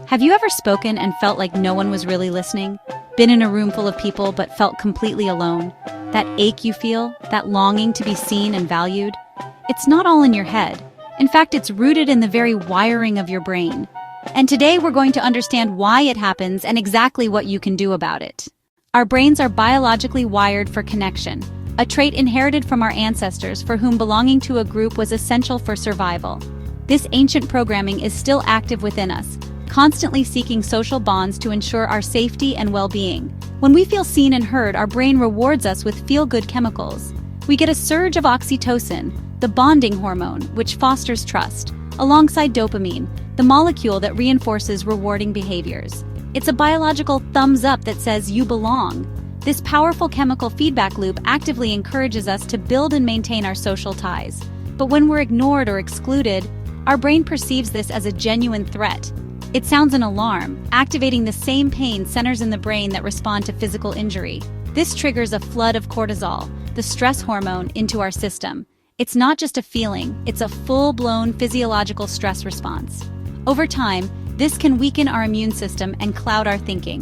Have you ever spoken and felt like no one was really listening? Been in a room full of people but felt completely alone? That ache you feel, that longing to be seen and valued? It's not all in your head. In fact, it's rooted in the very wiring of your brain. And today we're going to understand why it happens and exactly what you can do about it. Our brains are biologically wired for connection, a trait inherited from our ancestors for whom belonging to a group was essential for survival. This ancient programming is still active within us, constantly seeking social bonds to ensure our safety and well-being. When we feel seen and heard, our brain rewards us with feel-good chemicals. We get a surge of oxytocin, the bonding hormone, which fosters trust, alongside dopamine, the molecule that reinforces rewarding behaviors. It's a biological thumbs up that says you belong. This powerful chemical feedback loop actively encourages us to build and maintain our social ties. But when we're ignored or excluded, our brain perceives this as a genuine threat. It sounds an alarm, activating the same pain centers in the brain that respond to physical injury. This triggers a flood of cortisol, the stress hormone, into our system. It's not just a feeling, it's a full-blown physiological stress response. Over time, this can weaken our immune system and cloud our thinking.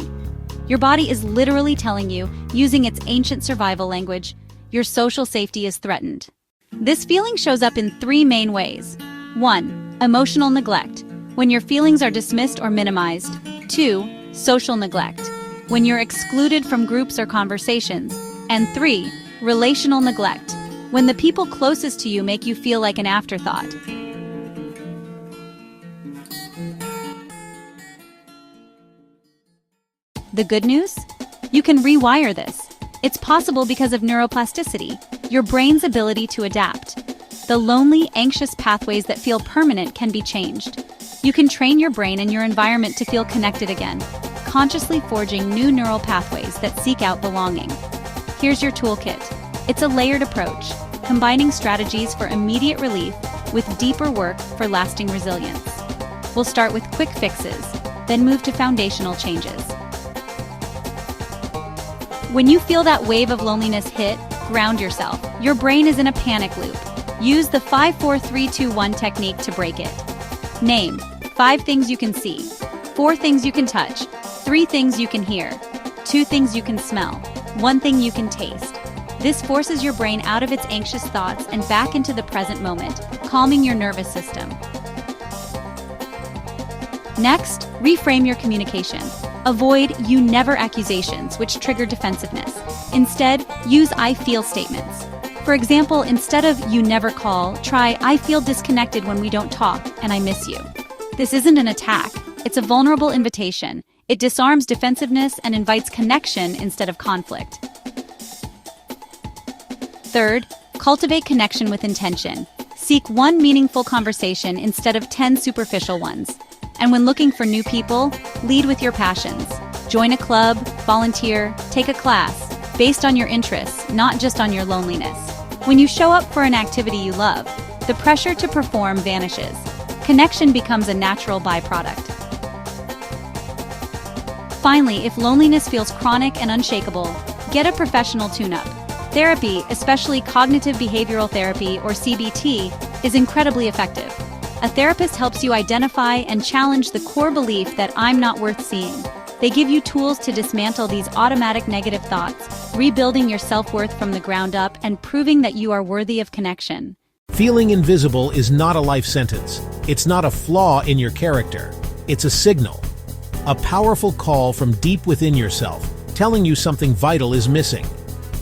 Your body is literally telling you, using its ancient survival language, your social safety is threatened. This feeling shows up in three main ways. 1. Emotional neglect, when your feelings are dismissed or minimized. 2. Social neglect, when you're excluded from groups or conversations. And 3. Relational neglect, when the people closest to you make you feel like an afterthought. The good news? You can rewire this. It's possible because of neuroplasticity, your brain's ability to adapt. The lonely, anxious pathways that feel permanent can be changed. You can train your brain and your environment to feel connected again, consciously forging new neural pathways that seek out belonging. Here's your toolkit. It's a layered approach, combining strategies for immediate relief with deeper work for lasting resilience. We'll start with quick fixes, then move to foundational changes. When you feel that wave of loneliness hit, ground yourself. Your brain is in a panic loop. Use the 5-4-3-2-1 technique to break it. Name 5 things you can see, 4 things you can touch, 3 things you can hear, 2 things you can smell, 1 thing you can taste. This forces your brain out of its anxious thoughts and back into the present moment, calming your nervous system. Next, reframe your communication. Avoid "you never" accusations, which trigger defensiveness. Instead, use "I feel" statements. For example, instead of "you never call," try "I feel disconnected when we don't talk, and I miss you." This isn't an attack, it's a vulnerable invitation. It disarms defensiveness and invites connection instead of conflict. Third, cultivate connection with intention. Seek one meaningful conversation instead of 10 superficial ones. And when looking for new people, lead with your passions. Join a club, volunteer, take a class, based on your interests, not just on your loneliness. When you show up for an activity you love, the pressure to perform vanishes. Connection becomes a natural byproduct. Finally, if loneliness feels chronic and unshakable, get a professional tune-up. Therapy, especially cognitive behavioral therapy or CBT, is incredibly effective. A therapist helps you identify and challenge the core belief that "I'm not worth seeing." They give you tools to dismantle these automatic negative thoughts, rebuilding your self-worth from the ground up and proving that you are worthy of connection. Feeling invisible is not a life sentence. It's not a flaw in your character. It's a signal. A powerful call from deep within yourself, telling you something vital is missing.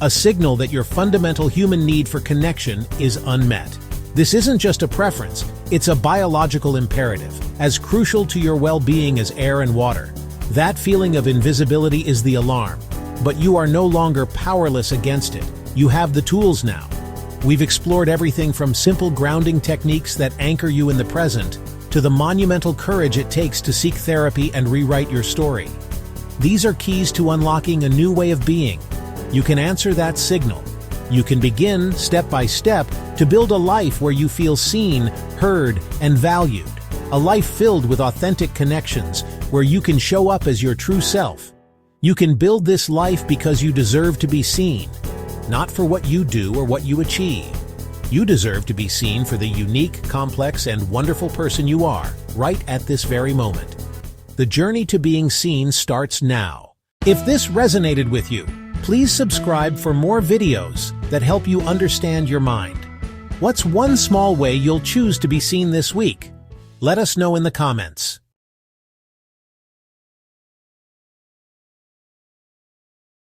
A signal that your fundamental human need for connection is unmet. This isn't just a preference, it's a biological imperative, as crucial to your well-being as air and water. That feeling of invisibility is the alarm, but you are no longer powerless against it. You have the tools now. We've explored everything from simple grounding techniques that anchor you in the present, to the monumental courage it takes to seek therapy and rewrite your story. These are keys to unlocking a new way of being. You can answer that signal. You can begin, step by step, to build a life where you feel seen, heard, and valued. A life filled with authentic connections, where you can show up as your true self. You can build this life because you deserve to be seen, not for what you do or what you achieve. You deserve to be seen for the unique, complex, and wonderful person you are, right at this very moment. The journey to being seen starts now. If this resonated with you, please subscribe for more videos that help you understand your mind. What's one small way you'll choose to be seen this week? Let us know in the comments.